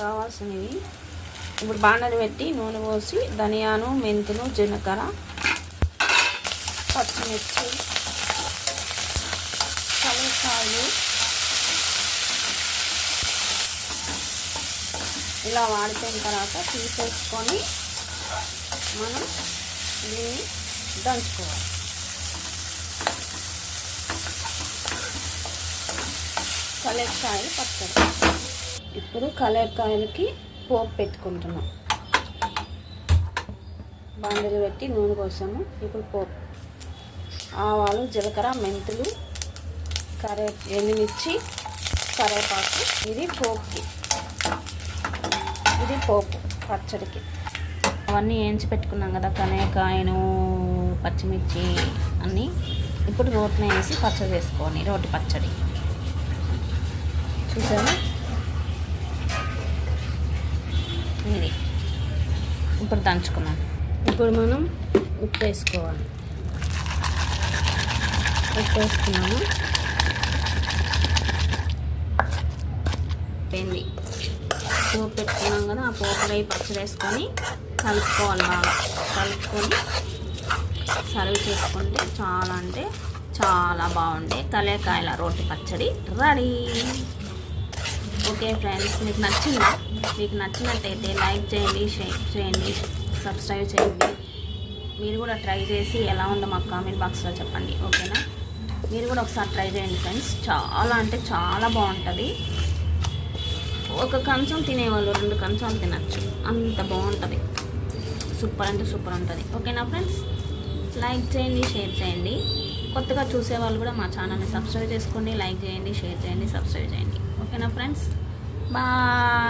కావాల్సినవి ఇప్పుడు బాండలు పెట్టి నూనె పోసి ధనియాలు, మెంతులు, జీలకర్ర, పచ్చిమిర్చి, కరివేపాకు ఇలా వాడిపోయిన తర్వాత తీసేసుకొని మనం దీన్ని దంచుకోవాలి. కలేకాయలు పచ్చడి. ఇప్పుడు కలేకాయలకి పోపు పెట్టుకుంటున్నాం. బాండలు పెట్టి నూనె పోసాము. ఇప్పుడు పోపు ఆవాలు, జీలకర్ర, మెంతులు, ఎండుమిర్చి, కరివేపాకు. ఇది పోపుకి, ఇది పోపు పచ్చడికి. అవన్నీ వేయించి పెట్టుకున్నాం కదా, కలేకాయను, పచ్చిమిర్చి అన్నీ. ఇప్పుడు రోట్లో వేసి పచ్చడి వేసుకోండి. రోటి పచ్చడి చూసారా? ఇది ఇప్పుడు దంచుకున్నాం. ఇప్పుడు మనం ఉప్పు వేసుకోవాలి. ఉప్పు వేసుకున్నాము. పెండి పోపు పెట్టుకున్నాం కదా, ఆ పోపులో పచ్చడి వేసుకొని కలుపుకోవాలి. బాగా కలుపుకొని సర్వ్ చేసుకుంటే చాలా అంటే చాలా బాగుండే కలేకాయల రోటి పచ్చడి రెడీ. ఓకే ఫ్రెండ్స్, మీకు నచ్చిందా? మీకు నచ్చినట్టయితే లైక్ చేయండి, షేర్ చేయండి, సబ్స్క్రైబ్ చేయండి. మీరు కూడా ట్రై చేసి ఎలా ఉందో మాకు కామెంట్ బాక్స్లో చెప్పండి. ఓకేనా? మీరు కూడా ఒకసారి ట్రై చేయండి ఫ్రెండ్స్. చాలా అంటే చాలా బాగుంటుంది. ఒక కంచం తినేవాళ్ళు 2 కంచాలు తినచ్చు, అంత బాగుంటుంది. సూపర్ అంటే సూపర్ ఉంటుంది. ఓకేనా ఫ్రెండ్స్? లైక్ చేయండి, షేర్ చేయండి. కొత్తగా చూసేవాళ్ళు కూడా మా ఛానల్ని సబ్స్క్రైబ్ చేసుకోండి. లైక్ చేయండి, షేర్ చేయండి, సబ్స్క్రైబ్ చేయండి. ఓకేనా ఫ్రెండ్స్? బాయ్.